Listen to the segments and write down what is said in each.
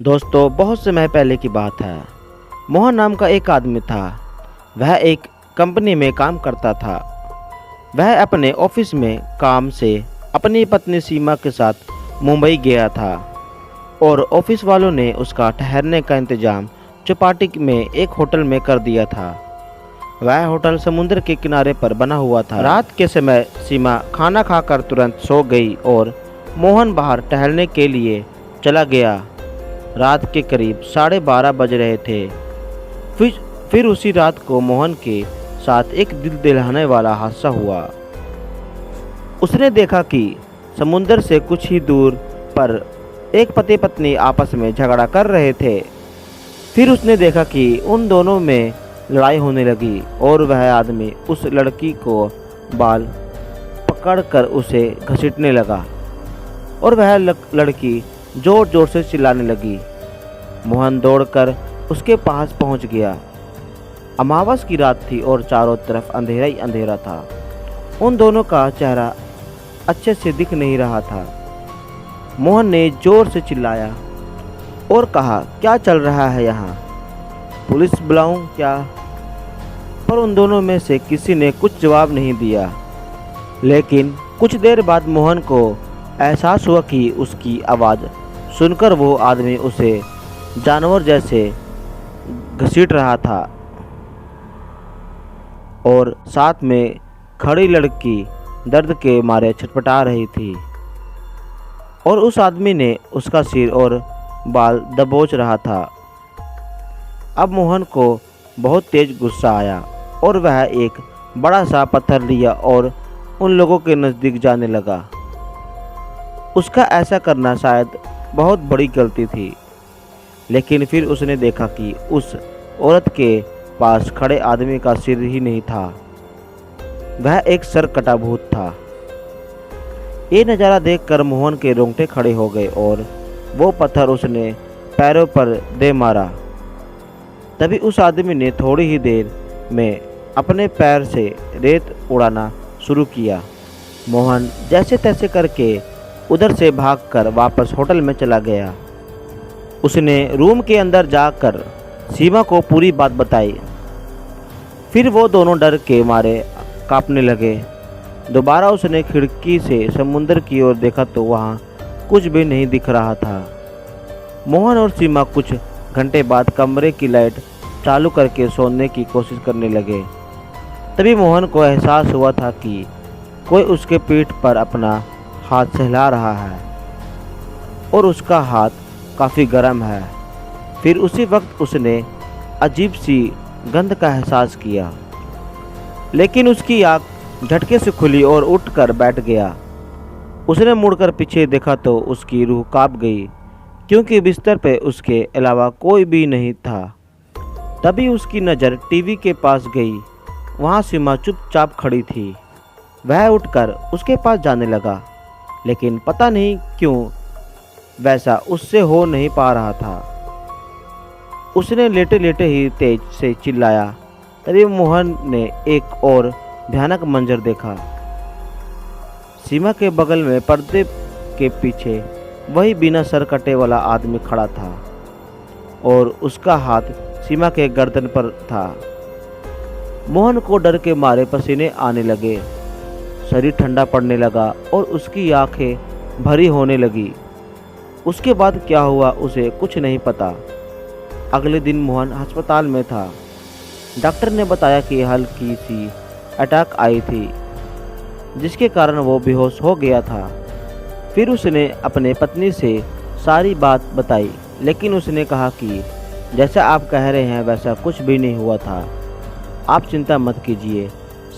दोस्तों, बहुत समय पहले की बात है। मोहन नाम का एक आदमी था। वह एक कंपनी में काम करता था। वह अपने ऑफिस में काम से अपनी पत्नी सीमा के साथ मुंबई गया था और ऑफिस वालों ने उसका ठहरने का इंतजाम चौपाटी में एक होटल में कर दिया था। वह होटल समुद्र के किनारे पर बना हुआ था। रात के समय सीमा खाना खाकर तुरंत सो गई और मोहन बाहर टहलने के लिए चला गया। रात के करीब 12:30 बज रहे थे। फिर उसी रात को मोहन के साथ एक दिल दहलाने वाला हादसा हुआ। उसने देखा कि समुद्र से कुछ ही दूर पर एक पति पत्नी आपस में झगड़ा कर रहे थे। फिर उसने देखा कि उन दोनों में लड़ाई होने लगी और वह आदमी उस लड़की को बाल पकड़कर उसे घसीटने लगा और वह लड़की जोर जोर से चिल्लाने लगी। मोहन दौड़कर उसके पास पहुंच गया। अमावस की रात थी और चारों तरफ अंधेरा ही अंधेरा था। उन दोनों का चेहरा अच्छे से दिख नहीं रहा था। मोहन ने जोर से चिल्लाया और कहा, क्या चल रहा है यहाँ? पुलिस बुलाऊं क्या? पर उन दोनों में से किसी ने कुछ जवाब नहीं दिया। लेकिन कुछ देर बाद मोहन को एहसास हुआ कि उसकी आवाज़ सुनकर वो आदमी उसे जानवर जैसे घसीट रहा था और साथ में खड़ी लड़की दर्द के मारे छटपटा रही थी और उस आदमी ने उसका सिर और बाल दबोच रहा था। अब मोहन को बहुत तेज गुस्सा आया और वह एक बड़ा सा पत्थर लिया और उन लोगों के नज़दीक जाने लगा। उसका ऐसा करना शायद बहुत बड़ी गलती थी, लेकिन फिर उसने देखा कि उस औरत के पास खड़े आदमी का सिर ही नहीं था, वह एक सर कटा भूत था। ये नज़ारा देखकर मोहन के रोंगटे खड़े हो गए और वो पत्थर उसने पैरों पर दे मारा। तभी उस आदमी ने थोड़ी ही देर में अपने पैर से रेत उड़ाना शुरू किया। मोहन जैसे तैसे करके उधर से भागकर वापस होटल में चला गया। उसने रूम के अंदर जाकर सीमा को पूरी बात बताई। फिर वो दोनों डर के मारे कांपने लगे। दोबारा उसने खिड़की से समुद्र की ओर देखा तो वहाँ कुछ भी नहीं दिख रहा था। मोहन और सीमा कुछ घंटे बाद कमरे की लाइट चालू करके सोने की कोशिश करने लगे। तभी मोहन को एहसास हुआ था कि कोई उसके पीठ पर अपना हाथ सहला रहा है और उसका हाथ काफ़ी गर्म है। फिर उसी वक्त उसने अजीब सी गंध का एहसास किया, लेकिन उसकी आँख झटके से खुली और उठकर बैठ गया। उसने मुड़कर पीछे देखा तो उसकी रूह कांप गई, क्योंकि बिस्तर पे उसके अलावा कोई भी नहीं था। तभी उसकी नज़र टीवी के पास गई। वहाँ सीमा चुपचाप खड़ी थी। वह उठकर उसके पास जाने लगा, लेकिन पता नहीं क्यों वैसा उससे हो नहीं पा रहा था। उसने लेटे लेटे ही तेज से चिल्लाया। तभी मोहन ने एक और भयानक मंजर देखा। सीमा के बगल में पर्दे के पीछे वही बिना सर कटे वाला आदमी खड़ा था और उसका हाथ सीमा के गर्दन पर था। मोहन को डर के मारे पसीने आने लगे, शरीर ठंडा पड़ने लगा और उसकी आंखें भरी होने लगी। उसके बाद क्या हुआ उसे कुछ नहीं पता। अगले दिन मोहन अस्पताल में था। डॉक्टर ने बताया कि हल्की सी अटैक आई थी, जिसके कारण वो बेहोश हो गया था। फिर उसने अपने पत्नी से सारी बात बताई, लेकिन उसने कहा कि जैसा आप कह रहे हैं वैसा कुछ भी नहीं हुआ था। आप चिंता मत कीजिए,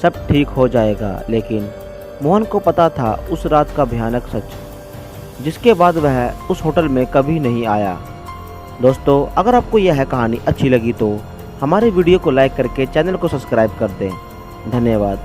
सब ठीक हो जाएगा। लेकिन मोहन को पता था उस रात का भयानक सच, जिसके बाद वह उस होटल में कभी नहीं आया। दोस्तों, अगर आपको यह कहानी अच्छी लगी तो हमारे वीडियो को लाइक करके चैनल को सब्सक्राइब कर दें। धन्यवाद।